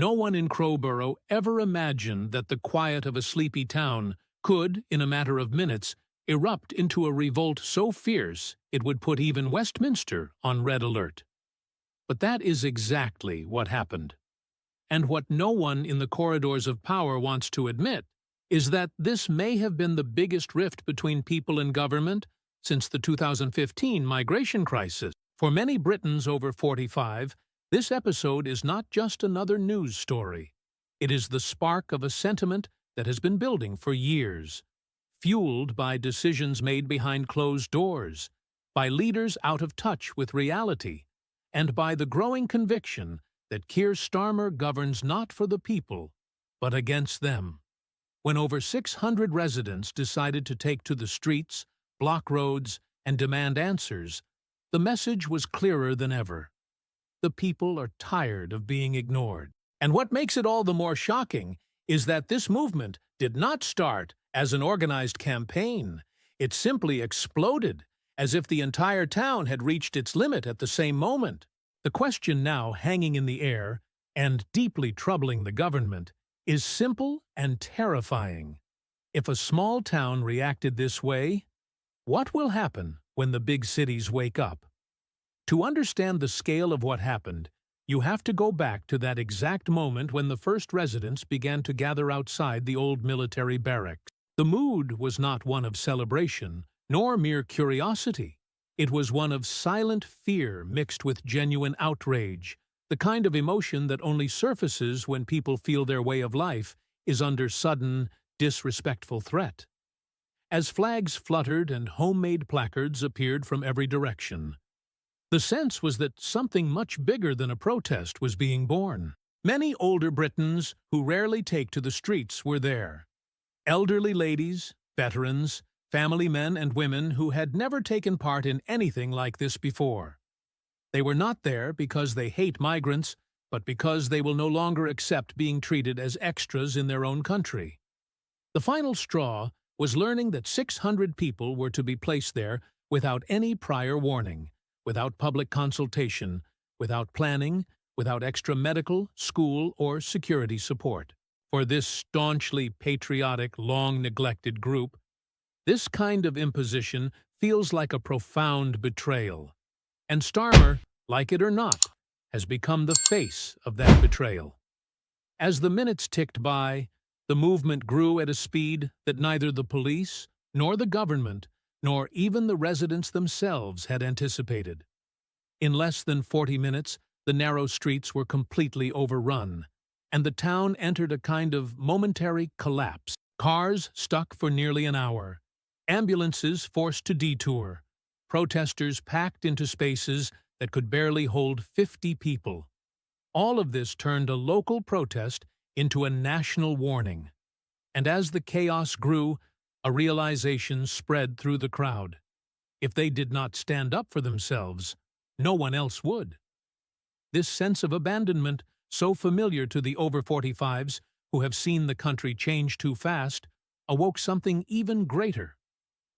No one in Crowborough ever imagined that the quiet of a sleepy town could, in a matter of minutes, erupt into a revolt so fierce it would put even Westminster on red alert. But that is exactly what happened. And what no one in the corridors of power wants to admit is that this may have been the biggest rift between people and government since the 2015 migration crisis. For many Britons over 45, this episode is not just another news story. It is the spark of a sentiment that has been building for years, fueled by decisions made behind closed doors, by leaders out of touch with reality, and by the growing conviction that Keir Starmer governs not for the people, but against them. When over 600 residents decided to take to the streets, block roads, and demand answers, the message was clearer than ever. The people are tired of being ignored. And what makes it all the more shocking is that this movement did not start as an organized campaign. It simply exploded, as if the entire town had reached its limit at the same moment. The question now hanging in the air, and deeply troubling the government, is simple and terrifying. If a small town reacted this way, what will happen when the big cities wake up? To understand the scale of what happened, you have to go back to that exact moment when the first residents began to gather outside the old military barracks. The mood was not one of celebration, nor mere curiosity. It was one of silent fear mixed with genuine outrage, the kind of emotion that only surfaces when people feel their way of life is under sudden, disrespectful threat. As flags fluttered and homemade placards appeared from every direction, the sense was that something much bigger than a protest was being born. Many older Britons who rarely take to the streets were there. Elderly ladies, veterans, family men and women who had never taken part in anything like this before. They were not there because they hate migrants, but because they will no longer accept being treated as extras in their own country. The final straw was learning that 600 people were to be placed there without any prior warning, without public consultation, without planning, without extra medical, school, or security support. For this staunchly patriotic, long-neglected group, this kind of imposition feels like a profound betrayal. And Starmer, like it or not, has become the face of that betrayal. As the minutes ticked by, the movement grew at a speed that neither the police, nor the government, nor even the residents themselves had anticipated. In less than 40 minutes, the narrow streets were completely overrun, and the town entered a kind of momentary collapse. Cars stuck for nearly an hour, ambulances forced to detour, protesters packed into spaces that could barely hold 50 people. All of this turned a local protest into a national warning. And as the chaos grew, a realization spread through the crowd. If they did not stand up for themselves, no one else would. This sense of abandonment, so familiar to the over 45s who have seen the country change too fast, awoke something even greater,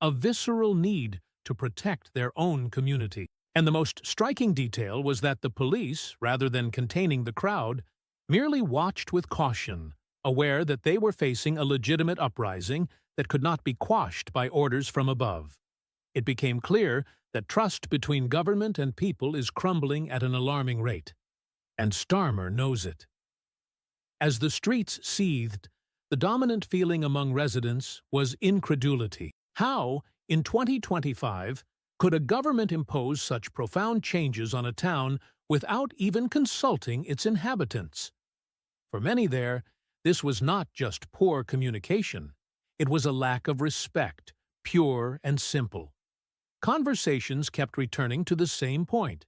a visceral need to protect their own community. And the most striking detail was that the police, rather than containing the crowd, merely watched with caution, aware that they were facing a legitimate uprising that could not be quashed by orders from above. It became clear that trust between government and people is crumbling at an alarming rate. And Starmer knows it. As the streets seethed, the dominant feeling among residents was incredulity. How, in 2025, could a government impose such profound changes on a town without even consulting its inhabitants? For many there, this was not just poor communication. It was a lack of respect, pure and simple. Conversations kept returning to the same point.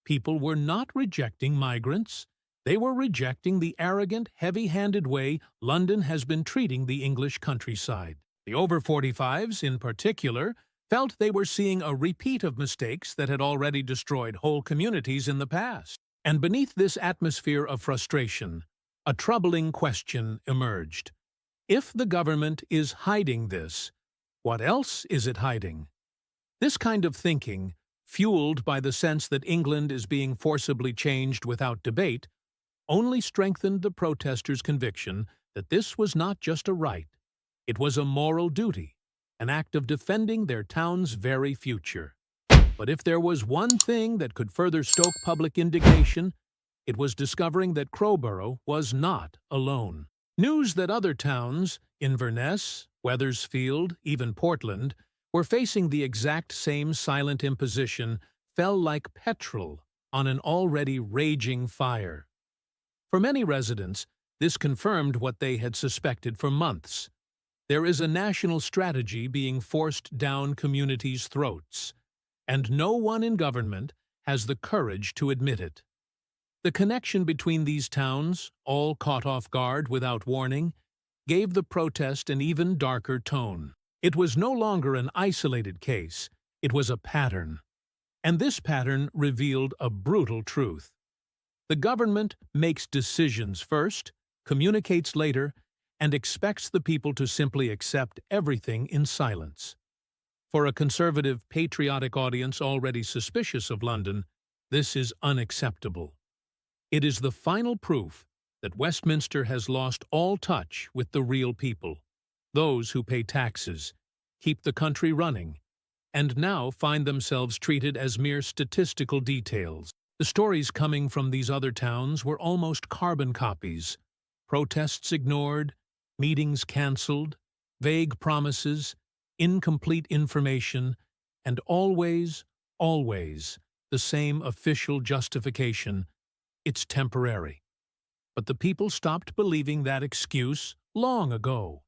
People were not rejecting migrants. They were rejecting the arrogant, heavy-handed way London has been treating the English countryside. The over 45s, in particular, felt they were seeing a repeat of mistakes that had already destroyed whole communities in the past. And beneath this atmosphere of frustration, a troubling question emerged. If the government is hiding this, what else is it hiding? This kind of thinking, fueled by the sense that England is being forcibly changed without debate, only strengthened the protesters' conviction that this was not just a right, it was a moral duty, an act of defending their town's very future. But if there was one thing that could further stoke public indignation, it was discovering that Crowborough was not alone. News that other towns, Inverness, Wethersfield, even Portland, were facing the exact same silent imposition fell like petrol on an already raging fire. For many residents, this confirmed what they had suspected for months. There is a national strategy being forced down communities' throats, and no one in government has the courage to admit it. The connection between these towns, all caught off guard without warning, gave the protest an even darker tone. It was no longer an isolated case, it was a pattern. And this pattern revealed a brutal truth. The government makes decisions first, communicates later, and expects the people to simply accept everything in silence. For a conservative, patriotic audience already suspicious of London, this is unacceptable. It is the final proof that Westminster has lost all touch with the real people, those who pay taxes, keep the country running, and now find themselves treated as mere statistical details. The stories coming from these other towns were almost carbon copies. Protests ignored, meetings cancelled, vague promises, incomplete information, and always, always the same official justification: it's temporary. But the people stopped believing that excuse long ago.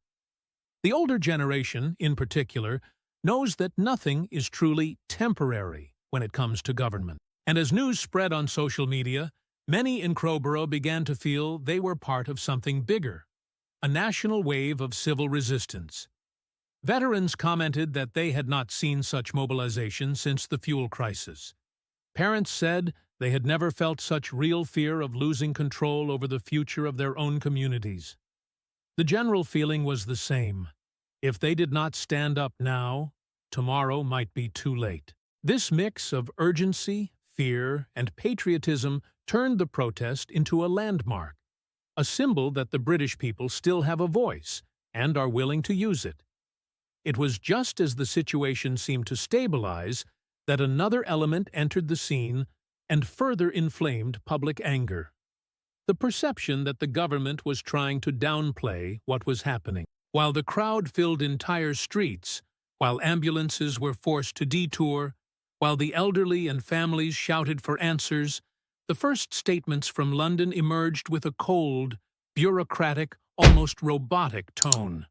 The older generation, in particular, knows that nothing is truly temporary when it comes to government. And as news spread on social media, many in Crowborough began to feel they were part of something bigger, a national wave of civil resistance. Veterans commented that they had not seen such mobilization since the fuel crisis. Parents said they had never felt such real fear of losing control over the future of their own communities. The general feeling was the same. If they did not stand up now, tomorrow might be too late. This mix of urgency, fear, and patriotism turned the protest into a landmark, a symbol that the British people still have a voice and are willing to use it. It was just as the situation seemed to stabilize that another element entered the scene and further inflamed public anger: the perception that the government was trying to downplay what was happening. While the crowd filled entire streets, while ambulances were forced to detour, while the elderly and families shouted for answers, the first statements from London emerged with a cold, bureaucratic, almost robotic tone.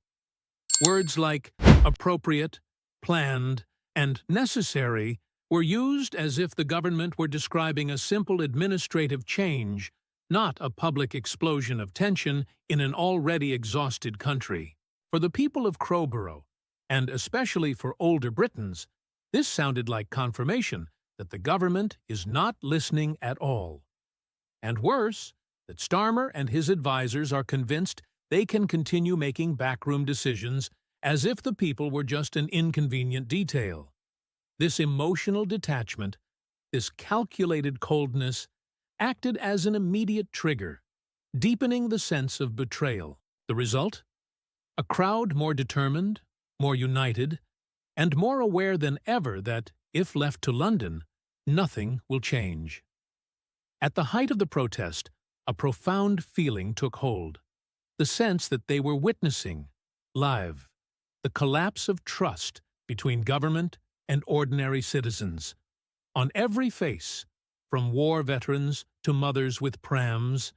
Words like appropriate, planned, and necessary were used as if the government were describing a simple administrative change, not a public explosion of tension in an already exhausted country. For the people of Crowborough, and especially for older Britons, this sounded like confirmation that the government is not listening at all. And worse, that Starmer and his advisors are convinced they can continue making backroom decisions as if the people were just an inconvenient detail. This emotional detachment, this calculated coldness, acted as an immediate trigger, deepening the sense of betrayal. The result? A crowd more determined, more united, and more aware than ever that, if left to London, nothing will change. At the height of the protest, a profound feeling took hold, the sense that they were witnessing, live, the collapse of trust between government and ordinary citizens. On every face, from war veterans to mothers with prams,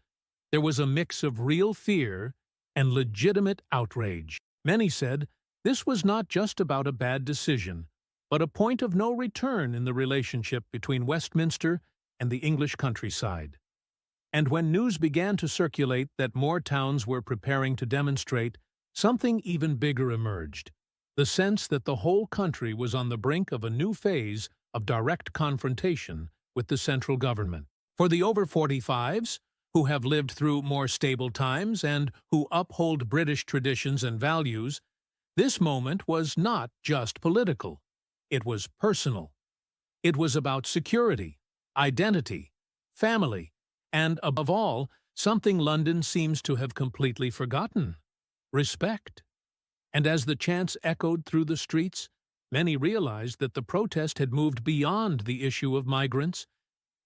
there was a mix of real fear and legitimate outrage. Many said this was not just about a bad decision, but a point of no return in the relationship between Westminster and the English countryside. And when news began to circulate that more towns were preparing to demonstrate, something even bigger emerged: the sense that the whole country was on the brink of a new phase of direct confrontation with the central government. For the over 45s, who have lived through more stable times and who uphold British traditions and values, this moment was not just political. It was personal. It was about security, identity, family, and, above all, something London seems to have completely forgotten: respect. And as the chants echoed through the streets, many realized that the protest had moved beyond the issue of migrants.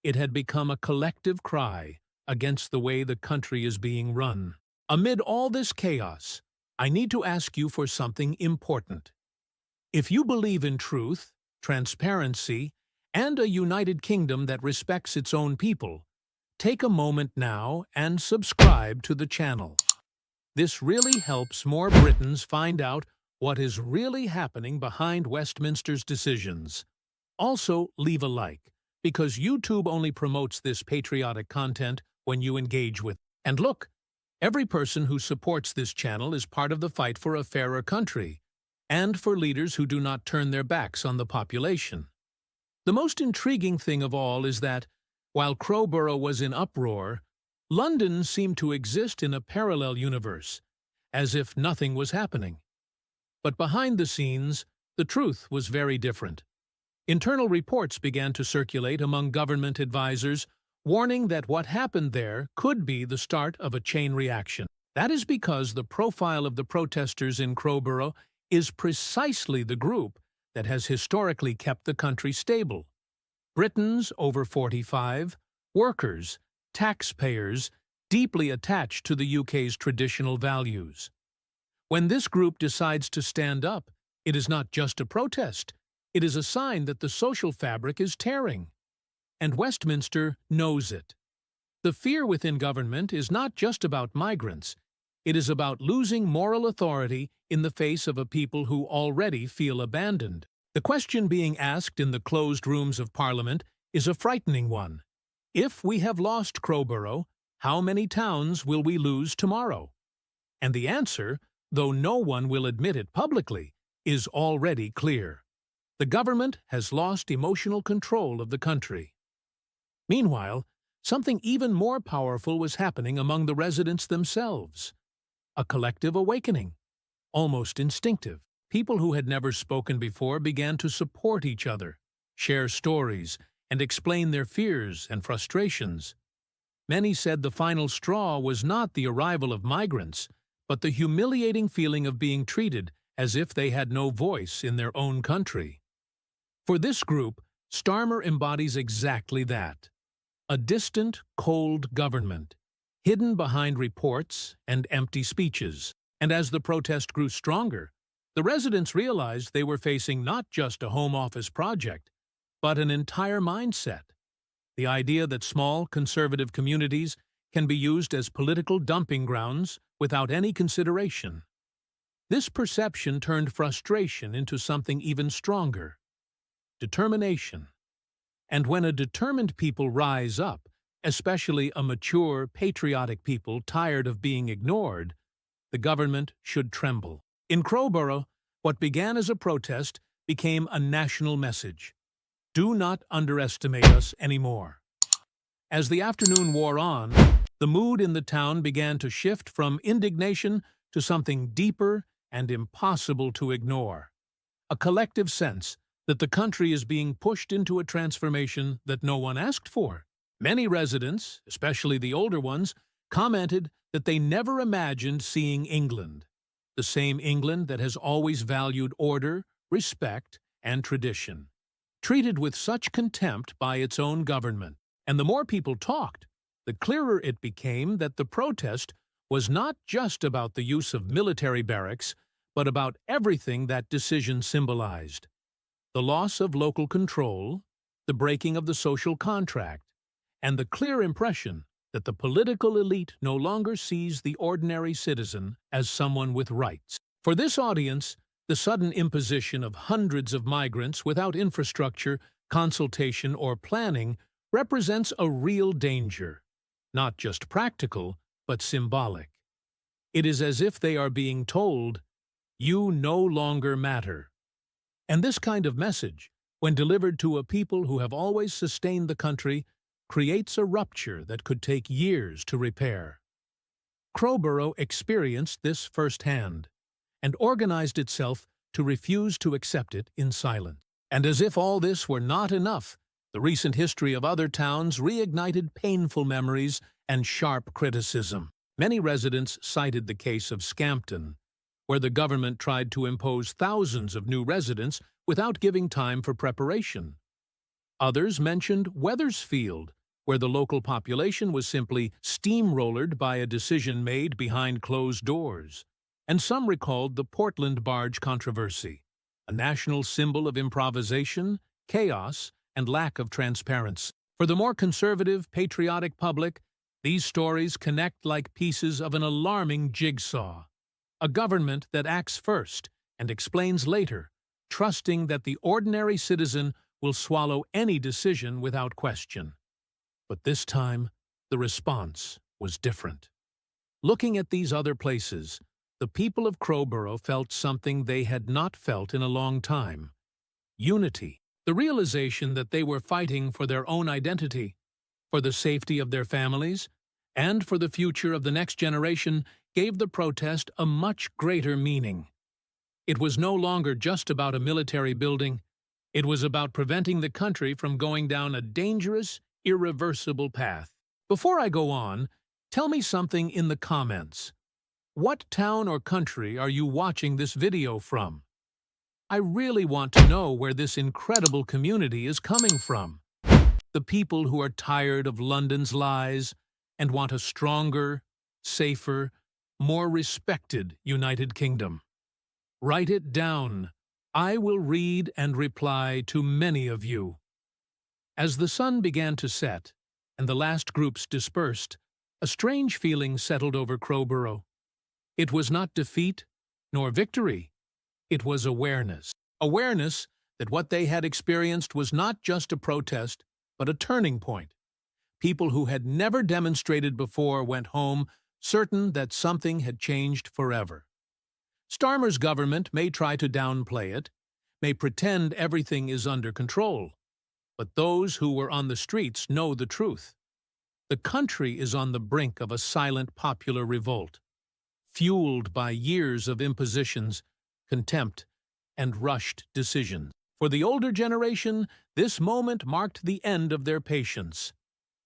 It had become a collective cry against the way the country is being run. Amid all this chaos, I need to ask you for something important. If you believe in truth, transparency, and a united kingdom that respects its own people, take a moment now and subscribe to the channel. This really helps more Britons find out what is really happening behind Westminster's decisions. Also, leave a like, because YouTube only promotes this patriotic content when you engage with it. And look, every person who supports this channel is part of the fight for a fairer country, and for leaders who do not turn their backs on the population. The most intriguing thing of all is that, while Crowborough was in uproar, London seemed to exist in a parallel universe, as if nothing was happening. But behind the scenes, the truth was very different. Internal reports began to circulate among government advisors, warning that what happened there could be the start of a chain reaction. That is because the profile of the protesters in Crowborough is precisely the group that has historically kept the country stable. Britons over 45, workers, taxpayers, deeply attached to the UK's traditional values. When this group decides to stand up, it is not just a protest, it is a sign that the social fabric is tearing. And Westminster knows it. The fear within government is not just about migrants, it is about losing moral authority in the face of a people who already feel abandoned. The question being asked in the closed rooms of Parliament is a frightening one. If we have lost Crowborough, how many towns will we lose tomorrow? And the answer, though no one will admit it publicly, is already clear. The government has lost emotional control of the country. Meanwhile, something even more powerful was happening among the residents themselves. A collective awakening, almost instinctive. People who had never spoken before began to support each other, share stories, and explain their fears and frustrations. Many said the final straw was not the arrival of migrants, but the humiliating feeling of being treated as if they had no voice in their own country. For this group, Starmer embodies exactly that: a distant, cold government, hidden behind reports and empty speeches. And as the protest grew stronger, the residents realized they were facing not just a Home Office project, but an entire mindset. The idea that small, conservative communities can be used as political dumping grounds without any consideration. This perception turned frustration into something even stronger: determination. And when a determined people rise up, especially a mature, patriotic people tired of being ignored, the government should tremble. In Crowborough, what began as a protest became a national message: do not underestimate us anymore. As the afternoon wore on, the mood in the town began to shift from indignation to something deeper and impossible to ignore: a collective sense that the country is being pushed into a transformation that no one asked for. Many residents, especially the older ones, commented that they never imagined seeing England, the same England that has always valued order, respect, and tradition, treated with such contempt by its own government. And the more people talked, the clearer it became that the protest was not just about the use of military barracks, but about everything that decision symbolized: the loss of local control, the breaking of the social contract, and the clear impression that the political elite no longer sees the ordinary citizen as someone with rights. For this audience, the sudden imposition of hundreds of migrants without infrastructure, consultation, or planning represents a real danger, not just practical, but symbolic. It is as if they are being told, "You no longer matter." And this kind of message, when delivered to a people who have always sustained the country, creates a rupture that could take years to repair. Crowborough experienced this firsthand, and organized itself to refuse to accept it in silence. And as if all this were not enough, the recent history of other towns reignited painful memories and sharp criticism. Many residents cited the case of Scampton, where the government tried to impose thousands of new residents without giving time for preparation. Others mentioned Wethersfield, where the local population was simply steamrollered by a decision made behind closed doors. And some recalled the Portland barge controversy, a national symbol of improvisation, chaos, and lack of transparency. For the more conservative, patriotic public, these stories connect like pieces of an alarming jigsaw. A government that acts first and explains later, trusting that the ordinary citizen will swallow any decision without question. But this time, the response was different. Looking at these other places, the people of Crowborough felt something they had not felt in a long time: unity. The realization that they were fighting for their own identity, for the safety of their families, and for the future of the next generation gave the protest a much greater meaning. It was no longer just about a military building. It was about preventing the country from going down a dangerous, irreversible path. Before I go on, tell me something in the comments. What town or country are you watching this video from? I really want to know where this incredible community is coming from. The people who are tired of London's lies and want a stronger, safer, more respected United Kingdom. Write it down. I will read and reply to many of you. As the sun began to set and the last groups dispersed, a strange feeling settled over Crowborough. It was not defeat nor victory. It was awareness. Awareness that what they had experienced was not just a protest, but a turning point. People who had never demonstrated before went home certain that something had changed forever. Starmer's government may try to downplay it, may pretend everything is under control, but those who were on the streets know the truth. The country is on the brink of a silent popular revolt, fueled by years of impositions, contempt, and rushed decisions. For the older generation, this moment marked the end of their patience.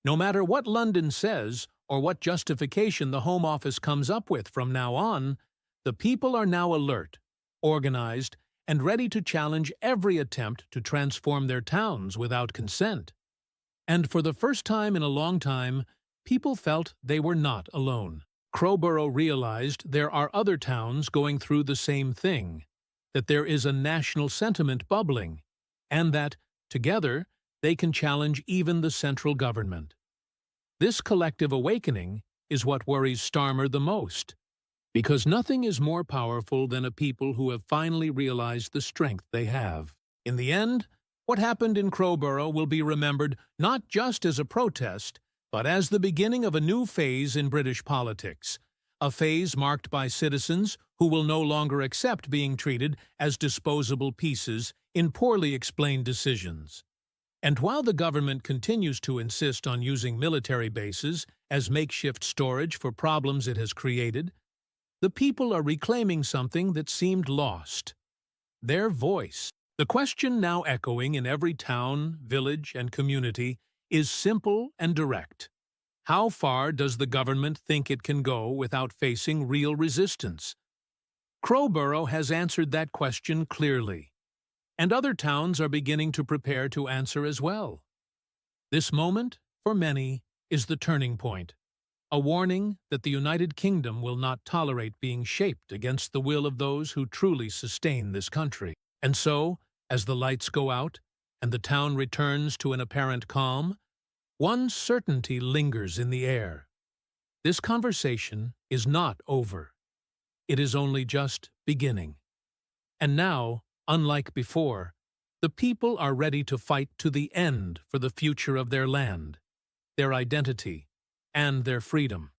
No matter what London says or what justification the Home Office comes up with from now on, the people are now alert, organized, and ready to challenge every attempt to transform their towns without consent. And for the first time in a long time, people felt they were not alone. Crowborough realized there are other towns going through the same thing, that there is a national sentiment bubbling, and that, together, they can challenge even the central government. This collective awakening is what worries Starmer the most, because nothing is more powerful than a people who have finally realized the strength they have. In the end, what happened in Crowborough will be remembered not just as a protest, but as the beginning of a new phase in British politics, a phase marked by citizens who will no longer accept being treated as disposable pieces in poorly explained decisions. And while the government continues to insist on using military bases as makeshift storage for problems it has created, the people are reclaiming something that seemed lost: their voice. The question now echoing in every town, village, and community is simple and direct. How far does the government think it can go without facing real resistance? Crowborough has answered that question clearly, and other towns are beginning to prepare to answer as well. This moment, for many, is the turning point, a warning that the United Kingdom will not tolerate being shaped against the will of those who truly sustain this country. And so, as the lights go out and the town returns to an apparent calm, one certainty lingers in the air. This conversation is not over. It is only just beginning. And now, unlike before, the people are ready to fight to the end for the future of their land, their identity, and their freedom.